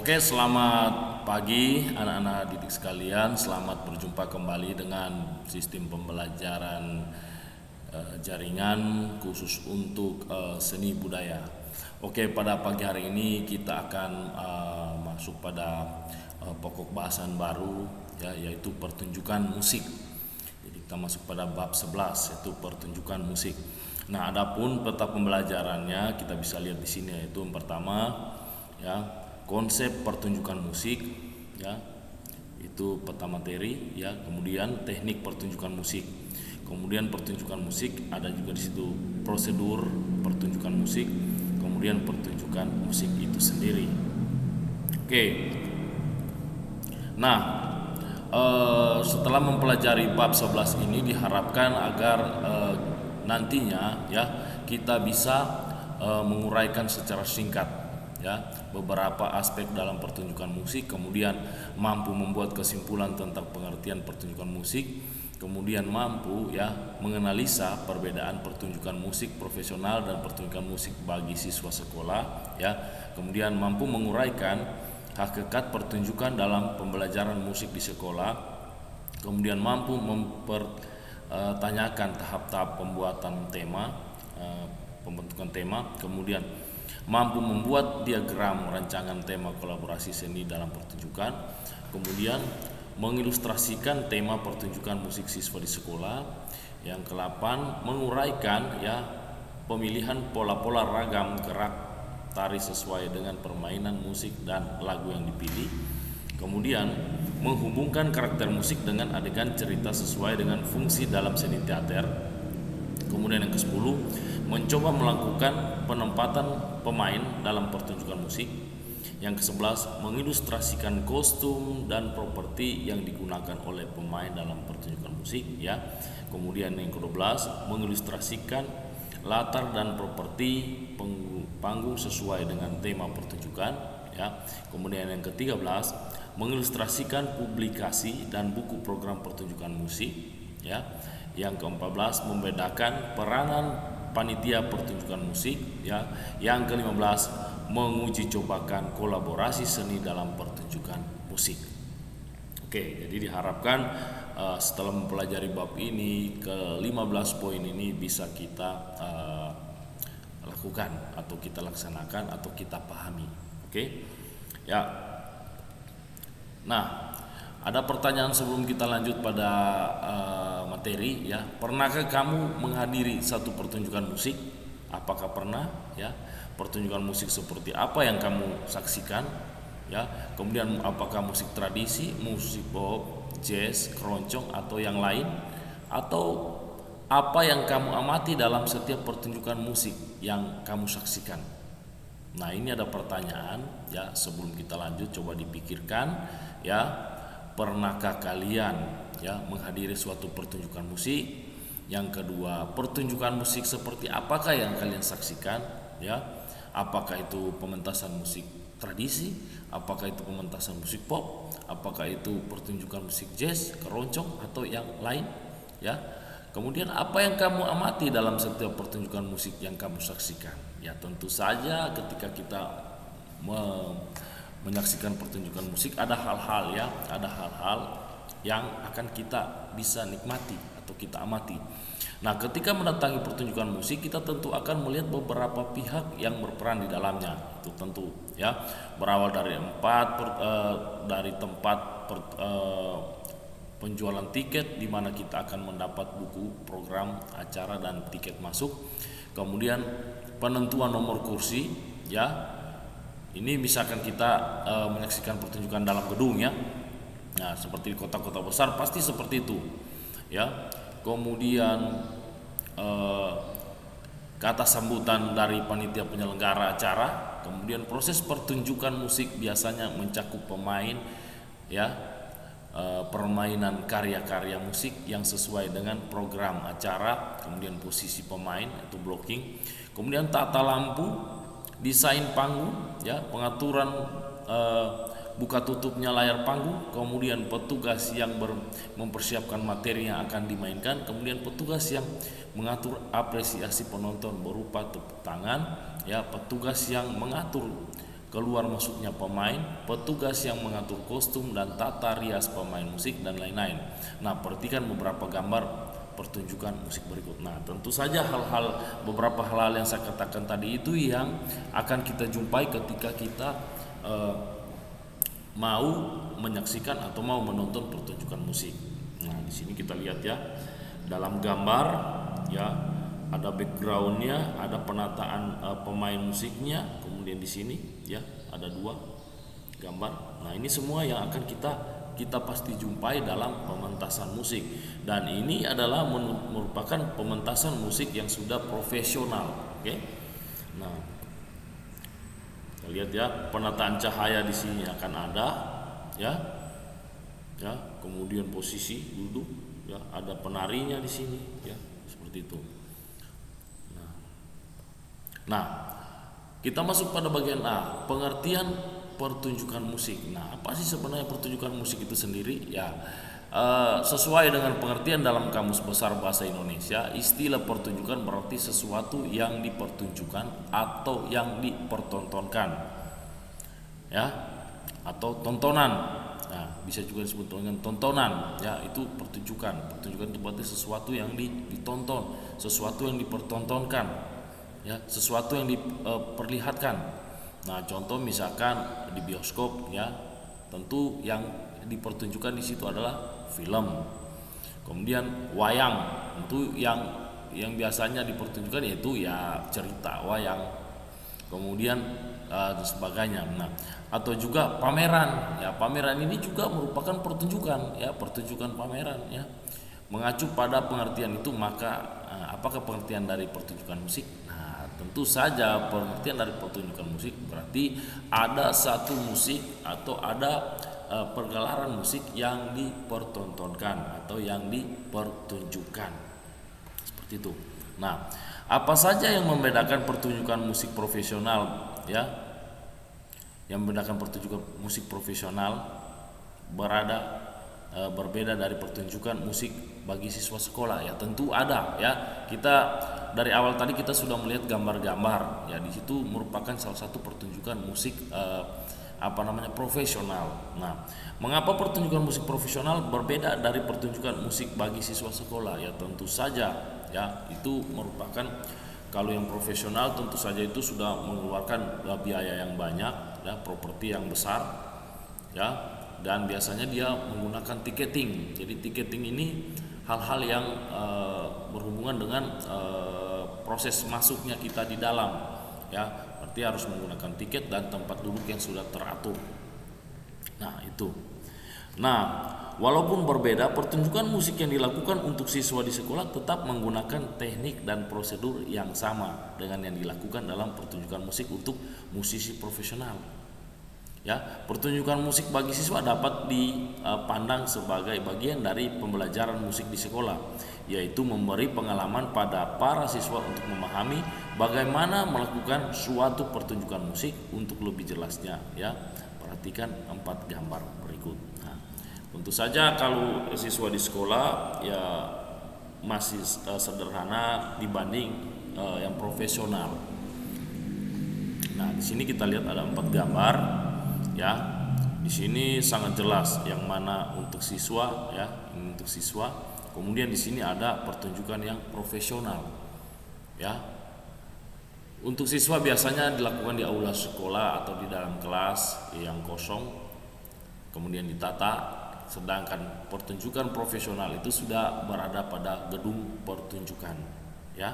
Oke, selamat pagi anak-anak didik sekalian. Selamat berjumpa kembali dengan sistem pembelajaran jaringan khusus untuk seni budaya. Oke, pada pagi hari ini kita akan masuk pada pokok bahasan baru ya, yaitu pertunjukan musik. Jadi kita masuk pada bab 11 yaitu pertunjukan musik. Nah, adapun peta pembelajarannya kita bisa lihat di sini, yaitu yang pertama ya, konsep pertunjukan musik ya, itu peta materi ya, kemudian teknik pertunjukan musik, kemudian pertunjukan musik ada juga di situ prosedur pertunjukan musik, kemudian pertunjukan musik itu sendiri. Oke. Nah, setelah mempelajari bab 11 ini diharapkan agar nantinya ya kita bisa menguraikan secara singkat ya beberapa aspek dalam pertunjukan musik, kemudian mampu membuat kesimpulan tentang pengertian pertunjukan musik, kemudian mampu ya menganalisa perbedaan pertunjukan musik profesional dan pertunjukan musik bagi siswa sekolah ya, kemudian mampu menguraikan hakikat pertunjukan dalam pembelajaran musik di sekolah, kemudian mampu mempertanyakan tahap-tahap pembuatan tema, pembentukan tema, kemudian mampu membuat diagram rancangan tema kolaborasi seni dalam pertunjukan, kemudian mengilustrasikan tema pertunjukan musik siswa di sekolah. Yang ke-8, menguraikan ya pemilihan pola-pola ragam gerak tari sesuai dengan permainan musik dan lagu yang dipilih. Kemudian menghubungkan karakter musik dengan adegan cerita sesuai dengan fungsi dalam seni teater. Kemudian yang ke-10, mencoba melakukan penempatan pemain dalam pertunjukan musik. Yang ke-11, mengilustrasikan kostum dan properti yang digunakan oleh pemain dalam pertunjukan musik ya. Kemudian yang ke-12, mengilustrasikan latar dan properti panggung sesuai dengan tema pertunjukan ya. Kemudian yang ke-13, mengilustrasikan publikasi dan buku program pertunjukan musik ya. Yang ke-14, membedakan peranan panitia pertunjukan musik ya. Yang ke-15, menguji cobakan kolaborasi seni dalam pertunjukan musik. Oke, jadi diharapkan setelah mempelajari bab ini, ke-15 poin ini bisa kita lakukan atau kita laksanakan atau kita pahami. Oke ya. Nah, ada pertanyaan sebelum kita lanjut pada materi ya. Pernahkah kamu menghadiri satu pertunjukan musik? Apakah pernah ya? Pertunjukan musik seperti apa yang kamu saksikan ya? Kemudian apakah musik tradisi, musik pop, jazz, keroncong atau yang lain? Atau apa yang kamu amati dalam setiap pertunjukan musik yang kamu saksikan? Nah, ini ada pertanyaan ya, sebelum kita lanjut coba dipikirkan ya. Pernahkah kalian ya menghadiri suatu pertunjukan musik? Yang kedua, pertunjukan musik seperti apakah yang kalian saksikan ya? Apakah itu pementasan musik tradisi? Apakah itu pementasan musik pop? Apakah itu pertunjukan musik jazz, keroncong atau yang lain ya? Kemudian apa yang kamu amati dalam setiap pertunjukan musik yang kamu saksikan? Ya, tentu saja ketika kita menyaksikan pertunjukan musik ada hal-hal ya, ada hal-hal yang akan kita bisa nikmati atau kita amati. Nah, ketika mendatangi pertunjukan musik kita tentu akan melihat beberapa pihak yang berperan di dalamnya. Itu tentu ya, berawal dari tempat penjualan tiket di mana kita akan mendapat buku, program, acara dan tiket masuk. Kemudian penentuan nomor kursi ya. Ini misalkan kita menyaksikan pertunjukan dalam gedung ya. Nah, seperti di kota-kota besar pasti seperti itu ya. Kemudian kata sambutan dari panitia penyelenggara acara. Kemudian proses pertunjukan musik biasanya mencakup pemain ya, permainan karya-karya musik yang sesuai dengan program acara, kemudian posisi pemain itu blocking, kemudian tata lampu, desain panggung ya, pengaturan buka tutupnya layar panggung, kemudian petugas yang mempersiapkan materi yang akan dimainkan, kemudian petugas yang mengatur apresiasi penonton berupa tepuk tangan ya, petugas yang mengatur keluar masuknya pemain, petugas yang mengatur kostum dan tata rias pemain musik dan lain-lain. Nah, perhatikan beberapa gambar pertunjukan musik berikut. Nah, tentu saja beberapa hal yang saya katakan tadi itu yang akan kita jumpai ketika kita mau menyaksikan atau mau menonton pertunjukan musik. Nah, di sini kita lihat ya, dalam gambar ya, ada backgroundnya, ada penataan pemain musiknya, kemudian di sini ya ada 2 gambar. Nah, ini semua yang akan kita pasti jumpai dalam pementasan musik, dan ini adalah merupakan pementasan musik yang sudah profesional. Oke. Nah, kita lihat ya, penataan cahaya di sini akan ada ya. Ya, kemudian posisi duduk ya, ada penarinya di sini ya, seperti itu. Nah, kita masuk pada bagian A, pengertian pertunjukan musik. Nah, apa sih sebenarnya pertunjukan musik itu sendiri? Ya, sesuai dengan pengertian dalam Kamus Besar Bahasa Indonesia, istilah pertunjukan berarti sesuatu yang dipertunjukkan atau yang dipertontonkan, ya, atau tontonan. Nah, bisa juga disebut dengan tontonan, ya, itu pertunjukan. Pertunjukan itu berarti sesuatu yang ditonton, sesuatu yang dipertontonkan, ya, sesuatu yang diperlihatkan. Nah, contoh misalkan di bioskop ya, tentu yang dipertunjukkan di situ adalah film. Kemudian wayang, tentu yang biasanya dipertunjukkan yaitu ya cerita wayang. Kemudian dan sebagainya. Nah, atau juga pameran. Ya, pameran ini juga merupakan pertunjukan, ya, pertunjukan pameran ya. Mengacu pada pengertian itu, maka apakah pengertian dari pertunjukan musik? Nah, tentu saja pengertian dari pertunjukan musik berarti ada satu musik atau ada pergelaran musik yang dipertontonkan atau yang dipertunjukkan. Seperti itu. Nah, apa saja yang membedakan pertunjukan musik profesional ya? Yang membedakan pertunjukan musik profesional berbeda dari pertunjukan musik bagi siswa sekolah ya, tentu ada ya. Kita dari awal tadi kita sudah melihat gambar-gambar ya, di situ merupakan salah satu pertunjukan musik profesional. Nah, mengapa pertunjukan musik profesional berbeda dari pertunjukan musik bagi siswa sekolah? Ya, tentu saja ya, itu merupakan, kalau yang profesional tentu saja itu sudah mengeluarkan biaya yang banyak ya, properti yang besar ya, dan biasanya dia menggunakan tiketing. Jadi tiketing ini hal-hal yang berhubungan dengan proses masuknya kita di dalam ya, berarti harus menggunakan tiket dan tempat duduk yang sudah teratur. Nah, itu. Nah, walaupun berbeda, pertunjukan musik yang dilakukan untuk siswa di sekolah tetap menggunakan teknik dan prosedur yang sama dengan yang dilakukan dalam pertunjukan musik untuk musisi profesional. Ya, pertunjukan musik bagi siswa dapat dipandang sebagai bagian dari pembelajaran musik di sekolah, yaitu memberi pengalaman pada para siswa untuk memahami bagaimana melakukan suatu pertunjukan musik. Untuk lebih jelasnya ya, perhatikan 4 gambar berikut. Nah, tentu saja kalau siswa di sekolah ya masih sederhana dibanding yang profesional. Nah, di sini kita lihat ada 4 gambar. Ya, di sini sangat jelas yang mana untuk siswa ya, ini untuk siswa. Kemudian di sini ada pertunjukan yang profesional. Ya. Untuk siswa biasanya dilakukan di aula sekolah atau di dalam kelas yang kosong, kemudian ditata. Sedangkan pertunjukan profesional itu sudah berada pada gedung pertunjukan. Ya.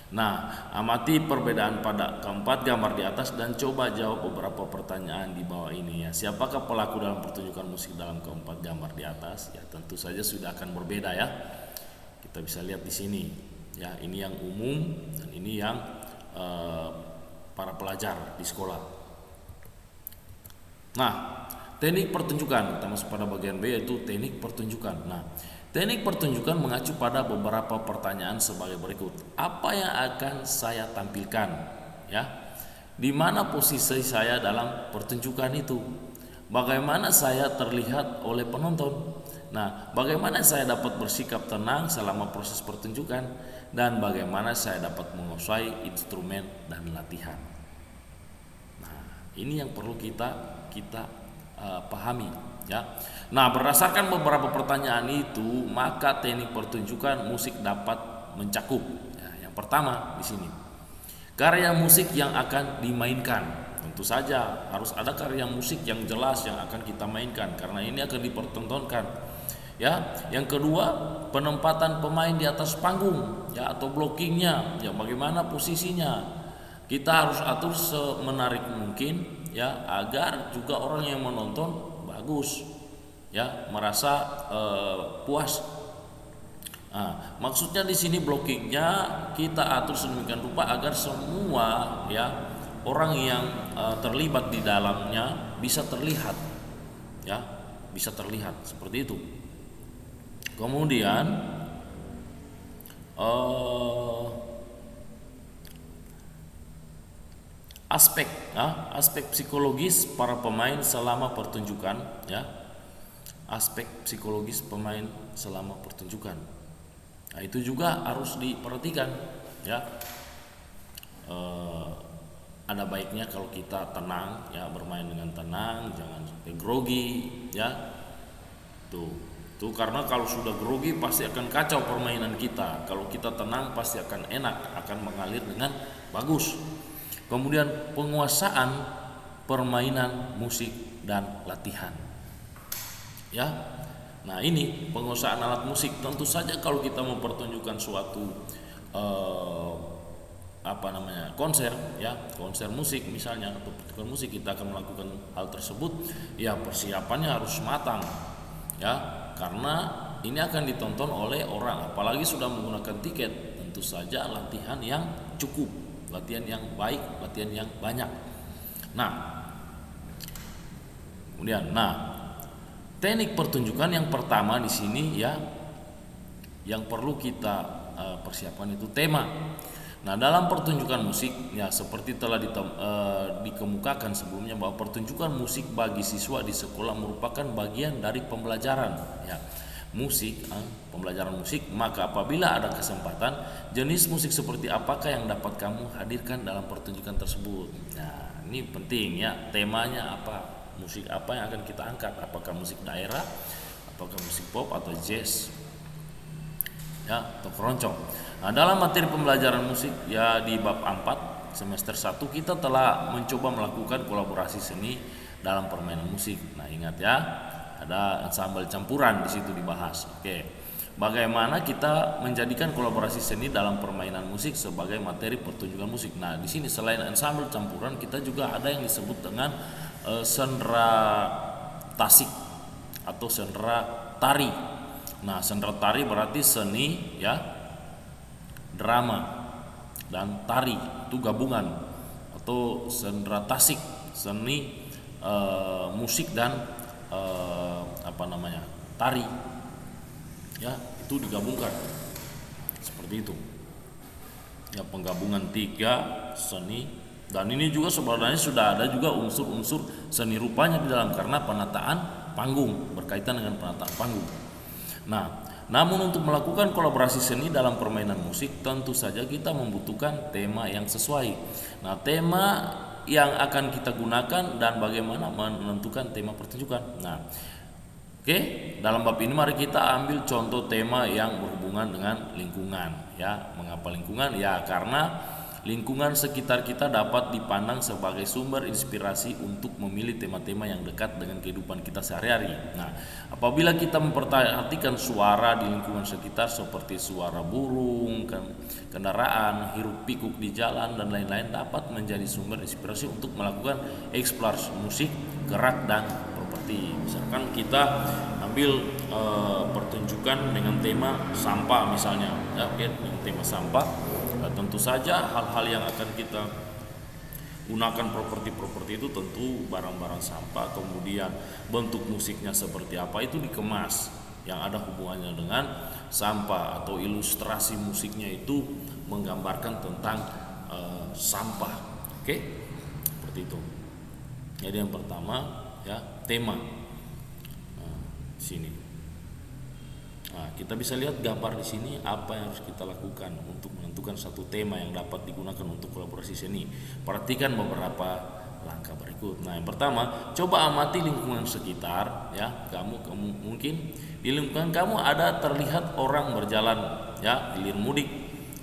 Nah, amati perbedaan pada keempat gambar di atas dan coba jawab beberapa pertanyaan di bawah ini ya. Siapakah pelaku dalam pertunjukan musik dalam keempat gambar di atas? Ya, tentu saja sudah akan berbeda ya. Kita bisa lihat di sini ya, ini yang umum dan ini yang para pelajar di sekolah. Nah, teknik pertunjukan, kita masuk pada bagian B, yaitu teknik pertunjukan. Nah, teknik pertunjukan mengacu pada beberapa pertanyaan sebagai berikut. Apa yang akan saya tampilkan? Ya, di mana posisi saya dalam pertunjukan itu? Bagaimana saya terlihat oleh penonton? Nah, bagaimana saya dapat bersikap tenang selama proses pertunjukan? Dan bagaimana saya dapat menguasai instrumen dan latihan? Nah, Ini yang perlu kita pahami, ya. Nah, berdasarkan beberapa pertanyaan itu, maka teknik pertunjukan musik dapat mencakup. Ya, yang pertama di sini, karya musik yang akan dimainkan. Tentu saja harus ada karya musik yang jelas yang akan kita mainkan karena ini akan dipertontonkan. Ya, yang kedua, penempatan pemain di atas panggung, ya, atau blockingnya, ya, bagaimana posisinya. Kita harus atur semenarik mungkin, ya, agar juga orang yang menonton bagus, ya, merasa puas. Nah, maksudnya di sini blockingnya kita atur sedemikian rupa agar semua, ya, orang yang terlibat di dalamnya bisa terlihat, ya, bisa terlihat seperti itu. Kemudian aspek psikologis para pemain selama pertunjukan, ya, aspek psikologis pemain selama pertunjukan. Nah, itu juga harus diperhatikan, ya. Ada baiknya kalau kita tenang, ya, bermain dengan tenang, jangan sampai grogi, ya. Tuh karena kalau sudah grogi pasti akan kacau permainan kita. Kalau kita tenang pasti akan enak, akan mengalir dengan bagus. Kemudian penguasaan permainan musik dan latihan, ya. Nah, ini penguasaan alat musik. Tentu saja kalau kita mempertunjukkan suatu konser, ya, konser musik misalnya, atau pertunjukan musik, kita akan melakukan hal tersebut, ya, persiapannya harus matang, ya, karena ini akan ditonton oleh orang, apalagi sudah menggunakan tiket. Tentu saja latihan yang cukup, latihan yang baik, latihan yang banyak. Kemudian teknik pertunjukan yang pertama di sini, ya, yang perlu kita persiapkan itu tema. Nah, dalam pertunjukan musik, ya, seperti telah dikemukakan sebelumnya bahwa pertunjukan musik bagi siswa di sekolah merupakan bagian dari pembelajaran, ya, musik, pembelajaran musik. Maka apabila ada kesempatan, jenis musik seperti apakah yang dapat kamu hadirkan dalam pertunjukan tersebut. Nah, ini penting, ya, temanya apa, musik apa yang akan kita angkat, apakah musik daerah, apakah musik pop atau jazz, ya, atau keroncong. Nah, dalam materi pembelajaran musik, ya, di bab 4 semester 1 kita telah mencoba melakukan kolaborasi seni dalam permainan musik. Nah, ingat, ya, ada ensemble campuran di situ dibahas. Oke. Bagaimana kita menjadikan kolaborasi seni dalam permainan musik sebagai materi pertunjukan musik. Nah, di sini selain ensemble campuran, kita juga ada yang disebut dengan sendera tasik atau sendera tari. Nah, sendera tari berarti seni, ya, drama dan tari itu gabungan, atau sendera tasik seni musik dan tari, ya, itu digabungkan seperti itu, ya, penggabungan 3 seni. Dan ini juga sebenarnya sudah ada juga unsur-unsur seni rupanya di dalam karena penataan panggung, berkaitan dengan penataan panggung. Nah, namun untuk melakukan kolaborasi seni dalam permainan musik tentu saja kita membutuhkan tema yang sesuai. Nah, tema yang akan kita gunakan dan bagaimana menentukan tema pertunjukan. Nah, oke, dalam bab ini mari kita ambil contoh tema yang berhubungan dengan lingkungan, ya. Mengapa lingkungan? Ya, karena lingkungan sekitar kita dapat dipandang sebagai sumber inspirasi untuk memilih tema-tema yang dekat dengan kehidupan kita sehari-hari. Nah, apabila kita memperhatikan suara di lingkungan sekitar seperti suara burung, kendaraan, hiruk pikuk di jalan dan lain-lain dapat menjadi sumber inspirasi untuk melakukan eksplorasi musik, gerak dan properti. Misalkan kita ambil pertunjukan dengan tema sampah misalnya, ya, dengan tema sampah. Tentu saja hal-hal yang akan kita gunakan properti-properti itu tentu barang-barang sampah, kemudian bentuk musiknya seperti apa itu dikemas yang ada hubungannya dengan sampah, atau ilustrasi musiknya itu menggambarkan tentang sampah. Oke, seperti itu. Jadi yang pertama, ya, tema. Sini. Nah, kita bisa lihat gambar di sini apa yang harus kita lakukan untuk menentukan satu tema yang dapat digunakan untuk kolaborasi seni. Perhatikan beberapa langkah berikut. Nah, yang pertama, coba amati lingkungan sekitar ya. Kamu mungkin di lingkungan kamu ada terlihat orang berjalan ya, hilir mudik,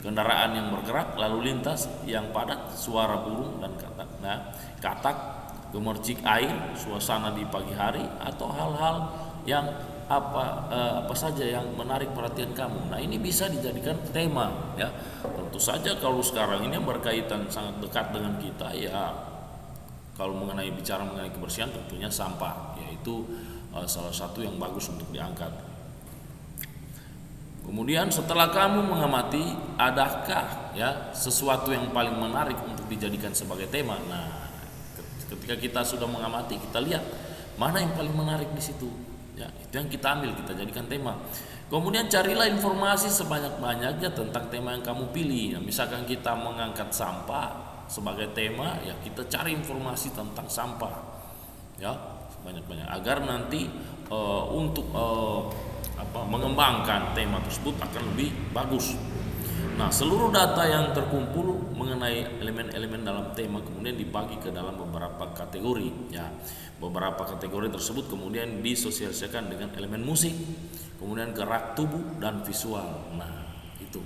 kendaraan yang bergerak, lalu lintas yang padat, suara burung dan katak. Nah, katak, gemercik air, suasana di pagi hari, atau hal-hal yang apa saja yang menarik perhatian kamu. Nah, ini bisa dijadikan tema ya. Tentu saja kalau sekarang ini yang berkaitan sangat dekat dengan kita ya, kalau bicara mengenai kebersihan tentunya sampah, yaitu salah satu yang bagus untuk diangkat. Kemudian setelah kamu mengamati, adakah ya sesuatu yang paling menarik untuk dijadikan sebagai tema? Nah, ketika kita sudah mengamati, kita lihat mana yang paling menarik di situ. Ya, itu yang kita ambil, kita jadikan tema. Kemudian carilah informasi sebanyak-banyaknya tentang tema yang kamu pilih. Nah, misalkan kita mengangkat sampah sebagai tema, ya kita cari informasi tentang sampah, ya sebanyak-banyak agar nanti untuk mengembangkan tema tersebut akan lebih bagus. Nah, seluruh data yang terkumpul mengenai elemen-elemen dalam tema kemudian dibagi ke dalam beberapa kategori. Ya, beberapa kategori tersebut kemudian disosialisasikan dengan elemen musik, kemudian gerak tubuh dan visual. Nah, itu.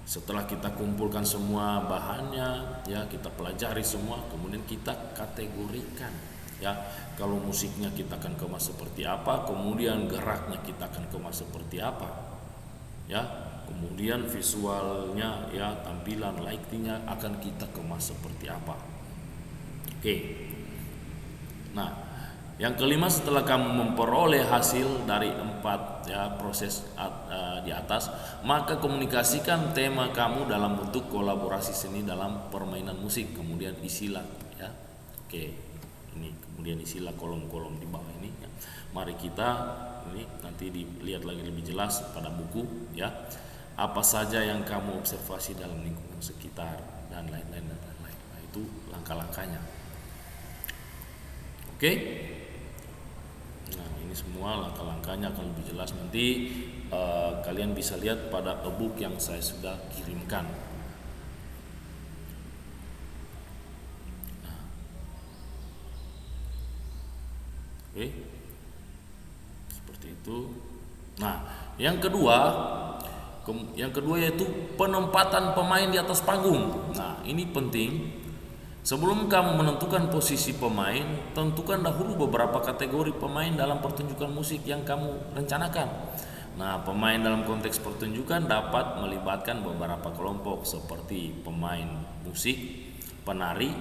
Setelah kita kumpulkan semua bahannya, ya kita pelajari semua, kemudian kita kategorikan. Ya, kalau musiknya kita akan kemas seperti apa, kemudian geraknya kita akan kemas seperti apa. Ya, kemudian visualnya ya tampilan lightingnya akan kita kemas seperti apa. Oke. Nah, yang kelima, setelah kamu memperoleh hasil dari 4 ya proses di atas, maka komunikasikan tema kamu dalam bentuk kolaborasi seni dalam permainan musik. Kemudian isilah ya. Oke. Ini kemudian isilah kolom-kolom di bawah ini ya. Mari kita ini nanti dilihat lagi lebih jelas pada buku ya. Apa saja yang kamu observasi dalam lingkungan sekitar dan lain-lain dan lain-lain. Nah, itu langkah-langkahnya. Oke. Nah, ini semua langkah-langkahnya akan lebih jelas nanti kalian bisa lihat pada e-book yang saya sudah kirimkan. Nah. Oke. Seperti itu. Nah, yang kedua yaitu penempatan pemain di atas panggung. Nah, ini penting. Sebelum kamu menentukan posisi pemain, tentukan dahulu beberapa kategori pemain dalam pertunjukan musik yang kamu rencanakan. Nah, pemain dalam konteks pertunjukan dapat melibatkan beberapa kelompok seperti pemain musik, penari,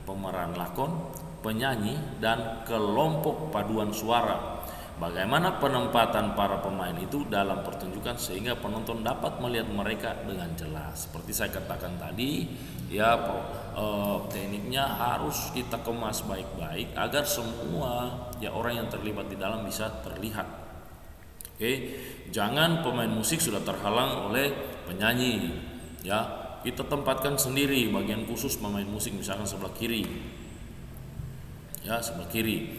pemeran lakon, penyanyi, dan kelompok paduan suara. Bagaimana penempatan para pemain itu dalam pertunjukan sehingga penonton dapat melihat mereka dengan jelas. Seperti saya katakan tadi, ya tekniknya harus kita kemas baik-baik agar semua ya orang yang terlibat di dalam bisa terlihat. Oke, jangan pemain musik sudah terhalang oleh penyanyi. Ya, kita tempatkan sendiri bagian khusus pemain musik, misalkan sebelah kiri. Ya, sebelah kiri.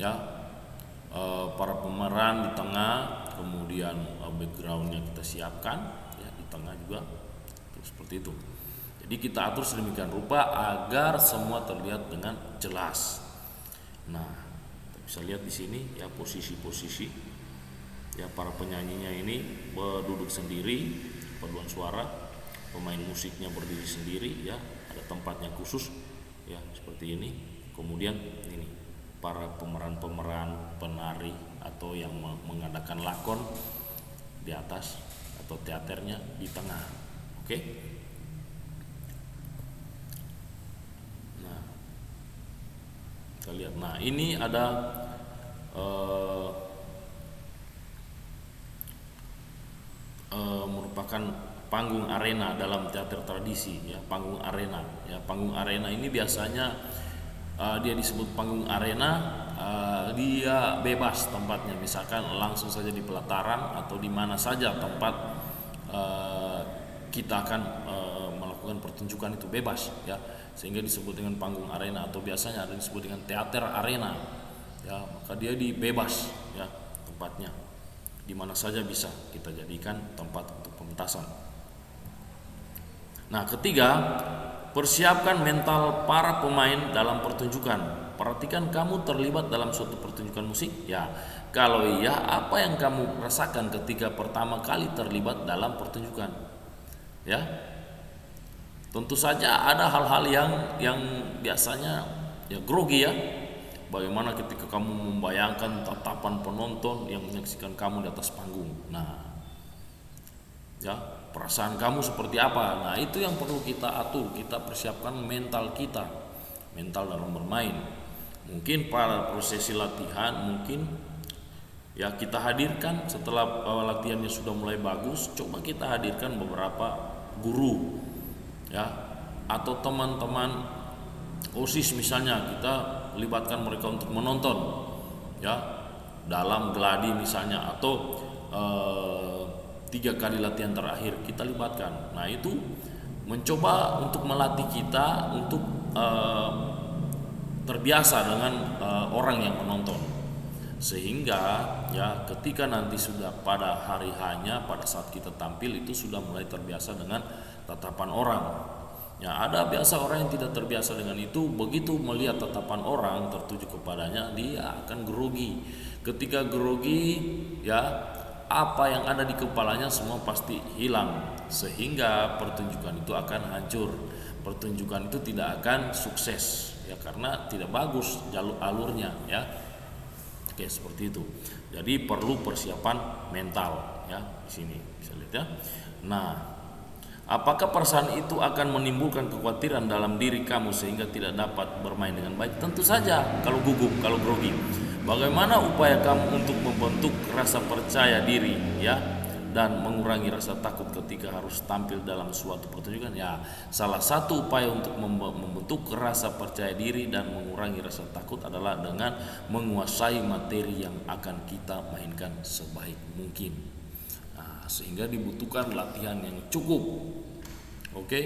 Ya. Para pemeran di tengah, kemudian backgroundnya kita siapkan ya di tengah juga, terus seperti itu. Jadi kita atur sedemikian rupa agar semua terlihat dengan jelas. Nah, kita bisa lihat di sini ya posisi-posisi ya para penyanyinya ini duduk sendiri, paduan suara, pemain musiknya berdiri sendiri ya, ada tempatnya khusus ya seperti ini. Kemudian ini para pemeran-pemeran penari atau yang mengadakan lakon di atas atau teaternya di tengah. Oke. Nah, kita lihat. Nah, ini ada merupakan panggung arena dalam teater tradisi ya, panggung arena ya. Panggung arena ini biasanya dia disebut panggung arena, dia bebas tempatnya, misalkan langsung saja di pelataran atau di mana saja tempat kita akan melakukan pertunjukan itu bebas ya, sehingga disebut dengan panggung arena atau biasanya ada disebut dengan teater arena ya. Maka dia bebas ya tempatnya, di mana saja bisa kita jadikan tempat untuk pementasan. Nah, ketiga, persiapkan mental para pemain dalam pertunjukan. Perhatikan kamu terlibat dalam suatu pertunjukan musik? Ya. Kalau iya, apa yang kamu rasakan ketika pertama kali terlibat dalam pertunjukan? Ya. Tentu saja ada hal-hal yang biasanya ya grogi ya. Bagaimana ketika kamu membayangkan tatapan penonton yang menyaksikan kamu di atas panggung. Nah, ya, perasaan kamu seperti apa? Nah, itu yang perlu kita atur, kita persiapkan mental kita, mental dalam bermain. Mungkin pada prosesi latihan, mungkin ya kita hadirkan setelah latihannya sudah mulai bagus, coba kita hadirkan beberapa guru ya, atau teman-teman OSIS misalnya, kita libatkan mereka untuk menonton ya dalam gladi misalnya, atau 3 kali latihan terakhir kita libatkan. Nah, itu mencoba untuk melatih kita untuk terbiasa dengan orang yang menonton, sehingga ya ketika nanti sudah pada hari hanya pada saat kita tampil itu sudah mulai terbiasa dengan tatapan orang. Ya, ada biasa orang yang tidak terbiasa dengan itu, begitu melihat tatapan orang tertuju kepadanya, dia akan grogi. Ketika grogi, ya apa yang ada di kepalanya semua pasti hilang, sehingga pertunjukan itu akan hancur. Pertunjukan itu tidak akan sukses ya, karena tidak bagus jalur alurnya ya. Oke, seperti itu. Jadi perlu persiapan mental ya di sini bisa lihat ya. Nah, apakah perasaan itu akan menimbulkan kekhawatiran dalam diri kamu sehingga tidak dapat bermain dengan baik? Tentu saja kalau gugup, kalau grogi. Bagaimana upaya kamu untuk membentuk rasa percaya diri ya, dan mengurangi rasa takut ketika harus tampil dalam suatu pertunjukan? Ya, salah satu upaya untuk membentuk rasa percaya diri dan mengurangi rasa takut adalah dengan menguasai materi yang akan kita mainkan sebaik mungkin. Nah, sehingga dibutuhkan latihan yang cukup. Oke,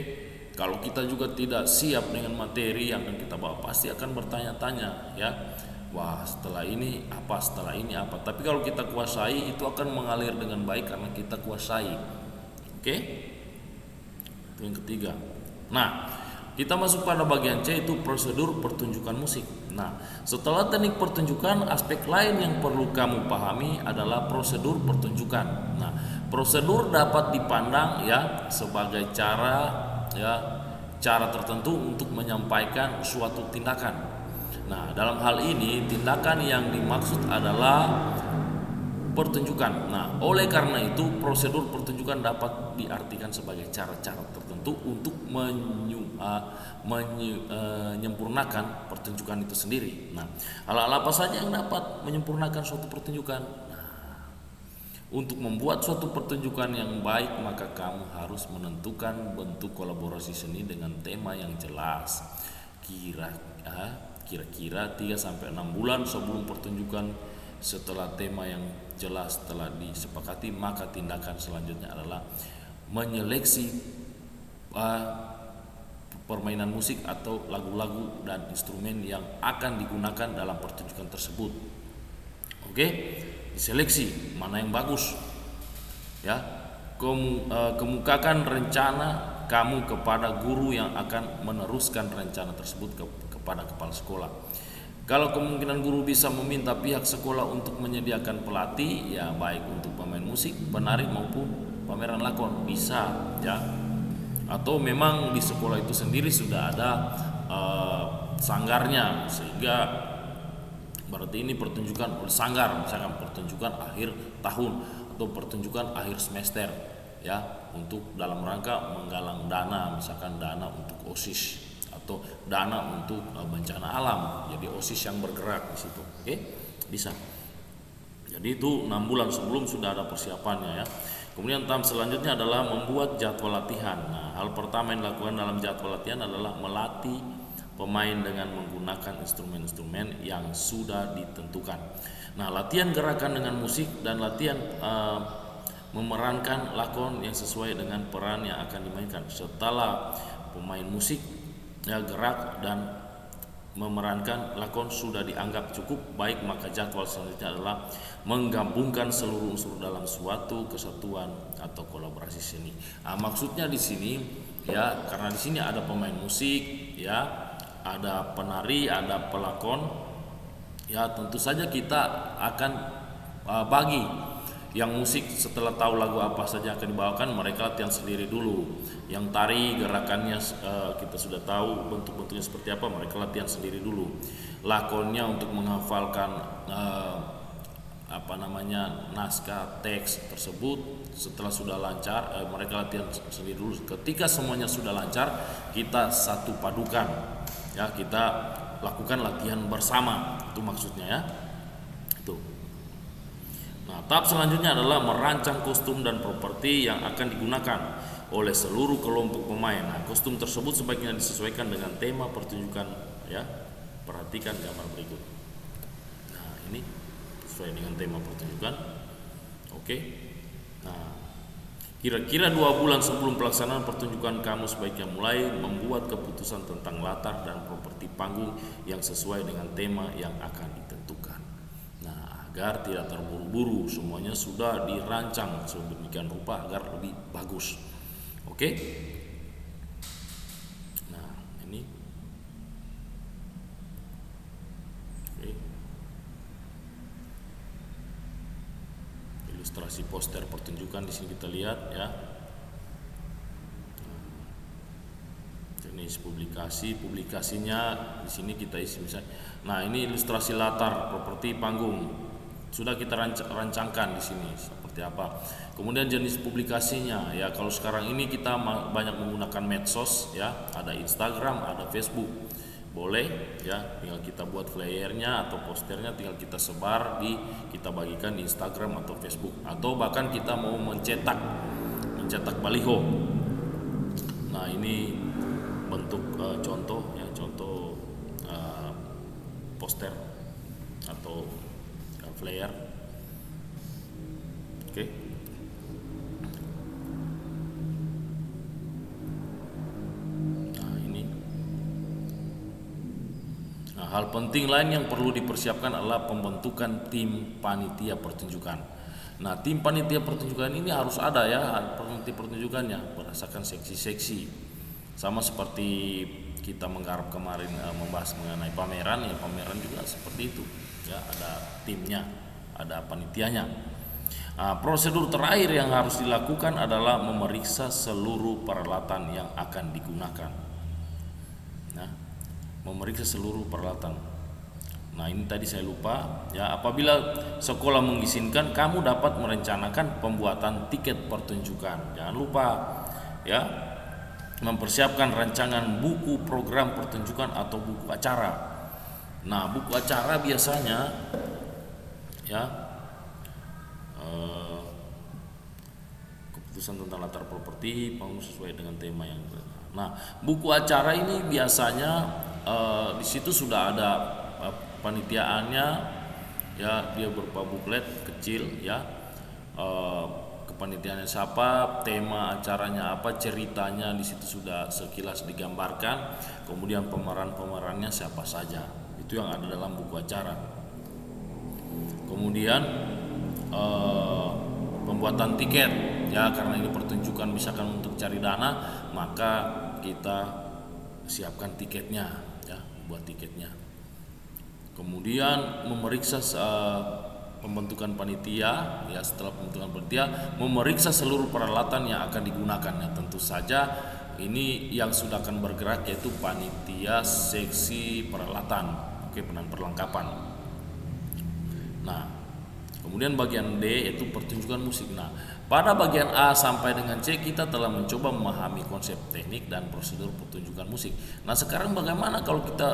kalau kita juga tidak siap dengan materi yang akan kita bawa, pasti akan bertanya-tanya ya, wah setelah ini apa, setelah ini apa. Tapi kalau kita kuasai, itu akan mengalir dengan baik karena kita kuasai. Oke, itu yang ketiga. Nah, kita masuk pada bagian C, itu prosedur pertunjukan musik. Nah, setelah teknik pertunjukan, aspek lain yang perlu kamu pahami adalah prosedur pertunjukan. Nah, prosedur dapat dipandang ya sebagai cara tertentu untuk menyampaikan suatu tindakan. Nah, dalam hal ini tindakan yang dimaksud adalah pertunjukan. Nah, oleh karena itu prosedur pertunjukan dapat diartikan sebagai cara-cara tertentu untuk menyempurnakan pertunjukan itu sendiri. Nah, hal-hal apa saja yang dapat menyempurnakan suatu pertunjukan? Nah, untuk membuat suatu pertunjukan yang baik, maka kamu harus menentukan bentuk kolaborasi seni dengan tema yang jelas. Kira-kira 3-6 bulan sebelum pertunjukan, setelah tema yang jelas telah disepakati, maka tindakan selanjutnya adalah menyeleksi permainan musik atau lagu-lagu dan instrumen yang akan digunakan dalam pertunjukan tersebut. Oke, diseleksi mana yang bagus ya. Kemukakan rencana kamu kepada guru yang akan meneruskan rencana tersebut kepada kepala sekolah. Kalau kemungkinan guru bisa meminta pihak sekolah untuk menyediakan pelatih ya, baik untuk pemain musik, penari maupun pameran lakon, bisa ya. Atau memang di sekolah itu sendiri sudah ada sanggarnya, sehingga berarti ini pertunjukan oleh sanggar, misalkan pertunjukan akhir tahun atau pertunjukan akhir semester ya, untuk dalam rangka menggalang dana, misalkan dana untuk OSIS atau dana untuk bencana alam, jadi OSIS yang bergerak di situ. Oke, bisa. Jadi itu 6 bulan sebelum sudah ada persiapannya ya. Kemudian tahap selanjutnya adalah membuat jadwal latihan. Nah, hal pertama yang dilakukan dalam jadwal latihan adalah melatih pemain dengan menggunakan instrumen-instrumen yang sudah ditentukan. Nah, latihan gerakan dengan musik dan latihan memerankan lakon yang sesuai dengan peran yang akan dimainkan. Setelah pemain musik ya gerak dan memerankan lakon sudah dianggap cukup baik, maka jadwal selanjutnya adalah menggabungkan seluruh unsur dalam suatu kesatuan atau kolaborasi seni. Maksudnya di sini ya, karena di sini ada pemain musik ya, ada penari, ada pelakon ya, tentu saja kita akan bagi yang musik setelah tahu lagu apa saja akan dibawakan, mereka latihan sendiri dulu. Yang tari gerakannya kita sudah tahu bentuk-bentuknya seperti apa, mereka latihan sendiri dulu. Lakonnya untuk menghafalkan naskah teks tersebut setelah sudah lancar, mereka latihan sendiri dulu. Ketika semuanya sudah lancar, kita satu padukan ya, kita lakukan latihan bersama, itu maksudnya ya. Itu. Nah, tahap selanjutnya adalah merancang kostum dan properti yang akan digunakan oleh seluruh kelompok pemain. Nah, kostum tersebut sebaiknya disesuaikan dengan tema pertunjukan ya. Perhatikan gambar berikut. Nah, ini sesuai dengan tema pertunjukan. Oke. Nah, kira-kira 2 bulan sebelum pelaksanaan pertunjukan, kamu sebaiknya mulai membuat keputusan tentang latar dan properti panggung yang sesuai dengan tema yang akan ditentukan. Nah, agar tidak terburu-buru, semuanya sudah dirancang sedemikian rupa agar lebih bagus. Oke. Nah, ini. Oke. Ilustrasi poster pertunjukan di sini kita lihat ya. Jenis publikasinya di sini kita isi misalnya. Nah, ini ilustrasi latar, properti panggung. Sudah kita rancangkan di sini seperti apa. Kemudian jenis publikasinya ya, kalau sekarang ini kita banyak menggunakan medsos ya, ada Instagram, ada Facebook. Boleh ya, tinggal kita buat flyernya atau posternya, tinggal kita sebar kita bagikan di Instagram atau Facebook, atau bahkan kita mau mencetak baliho. Nah, ini bentuk contoh ya, poster atau flyer. Oke. Nah, ini. Nah, hal penting lain yang perlu dipersiapkan adalah pembentukan tim panitia pertunjukan. Nah, tim panitia pertunjukan ini harus ada ya, panitia pertunjukannya berdasarkan seksi-seksi. Sama seperti kita menggarap kemarin membahas mengenai pameran ya, pameran juga seperti itu ya, ada timnya, ada panitianya. Nah, prosedur terakhir yang harus dilakukan adalah memeriksa seluruh peralatan yang akan digunakan. Nah, memeriksa seluruh peralatan. Nah, ini tadi saya lupa ya, apabila sekolah mengizinkan, kamu dapat merencanakan pembuatan tiket pertunjukan. Jangan lupa ya, mempersiapkan rancangan buku program pertunjukan atau buku acara. Nah, buku acara biasanya ya, keputusan tentang latar properti panggung sesuai dengan tema yang. Nah, buku acara ini biasanya di situ sudah ada panitiaannya ya, dia berupa buklet kecil ya, kepanitiaannya siapa, tema acaranya apa, ceritanya di situ sudah sekilas digambarkan, kemudian pemerannya siapa saja, itu yang ada dalam buku acara. Kemudian pembuatan tiket ya, karena ini pertunjukan misalkan untuk cari dana, maka kita siapkan tiketnya ya, buat tiketnya. Kemudian memeriksa pembentukan panitia ya, setelah pembentukan panitia memeriksa seluruh peralatan yang akan digunakan ya, tentu saja ini yang sudah akan bergerak yaitu panitia seksi peralatan, oke, perlengkapan. Nah, kemudian bagian D itu pertunjukan musik. Nah, pada bagian A sampai dengan C kita telah mencoba memahami konsep teknik dan prosedur pertunjukan musik. Nah, sekarang bagaimana kalau kita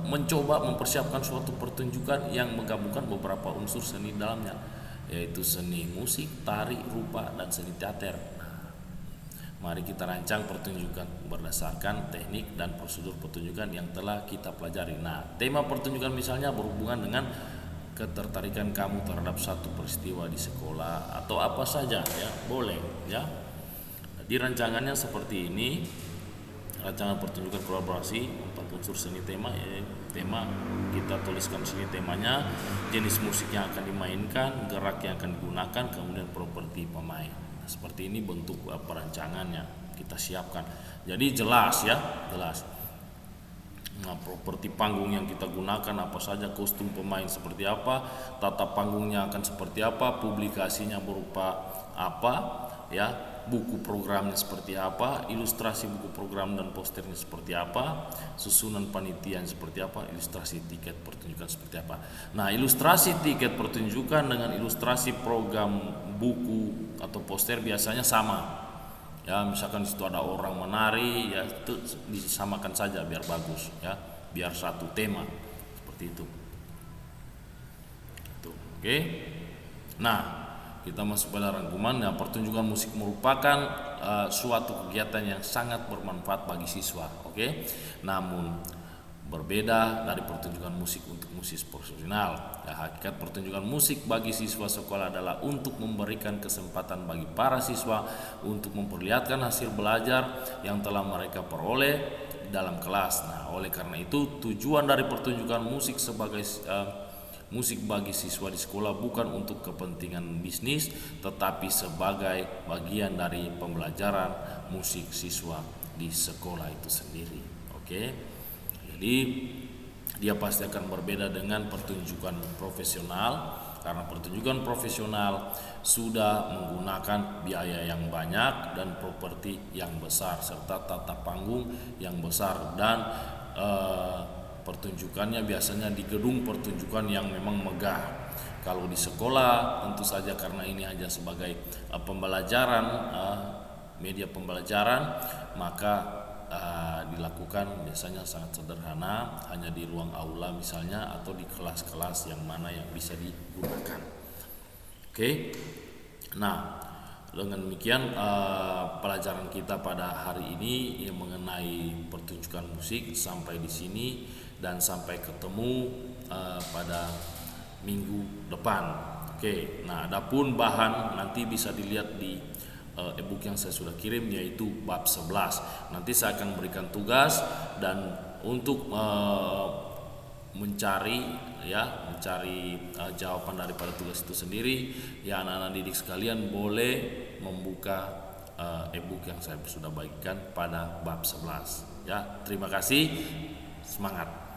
mencoba mempersiapkan suatu pertunjukan yang menggabungkan beberapa unsur seni dalamnya, yaitu seni musik, tari, rupa, dan seni teater. Nah, mari kita rancang pertunjukan berdasarkan teknik dan prosedur pertunjukan yang telah kita pelajari. Nah, tema pertunjukan misalnya berhubungan dengan ketertarikan kamu terhadap satu peristiwa di sekolah atau apa saja ya, boleh ya. Di rancangannya seperti ini, rancangan pertunjukan kolaborasi 4 unsur seni tema, tema kita tuliskan sini temanya, jenis musik yang akan dimainkan, gerak yang akan digunakan, kemudian properti pemain. Seperti ini bentuk perancangannya kita siapkan. Jadi jelas ya, jelas. Nah, properti panggung yang kita gunakan apa saja, kostum pemain seperti apa, tata panggungnya akan seperti apa, publikasinya berupa apa, ya, buku programnya seperti apa, ilustrasi buku program dan posternya seperti apa, susunan panitia seperti apa, ilustrasi tiket pertunjukan seperti apa. Nah, ilustrasi tiket pertunjukan dengan ilustrasi program buku atau poster biasanya sama. Ya, misalkan di situ ada orang menari, ya itu disamakan saja biar bagus, ya, biar satu tema seperti itu. Tuh, oke. Nah, kita masuk pada rangkuman. Ya, pertunjukan musik merupakan suatu kegiatan yang sangat bermanfaat bagi siswa, oke. Namun berbeda dari pertunjukan musik untuk musisi profesional. Ya, hakikat pertunjukan musik bagi siswa sekolah adalah untuk memberikan kesempatan bagi para siswa untuk memperlihatkan hasil belajar yang telah mereka peroleh dalam kelas. Nah, oleh karena itu tujuan dari pertunjukan musik sebagai musik bagi siswa di sekolah bukan untuk kepentingan bisnis, tetapi sebagai bagian dari pembelajaran musik siswa di sekolah itu sendiri. Oke. Jadi dia pasti akan berbeda dengan pertunjukan profesional, karena pertunjukan profesional sudah menggunakan biaya yang banyak dan properti yang besar serta tata panggung yang besar, dan pertunjukannya biasanya di gedung pertunjukan yang memang megah. Kalau di sekolah tentu saja karena ini hanya sebagai pembelajaran, media pembelajaran, maka dilakukan biasanya sangat sederhana, hanya di ruang aula misalnya, atau di kelas-kelas yang mana yang bisa digunakan. Oke. Nah, dengan demikian pelajaran kita pada hari ini yang mengenai pertunjukan musik sampai di sini, dan sampai ketemu pada minggu depan. Oke. Nah, adapun bahan nanti bisa dilihat di e-book yang saya sudah kirim, yaitu bab 11. Nanti saya akan berikan tugas, dan untuk mencari jawaban daripada tugas itu sendiri, ya anak-anak didik sekalian boleh membuka e-book yang saya sudah bagikan pada bab 11. Ya, terima kasih, semangat.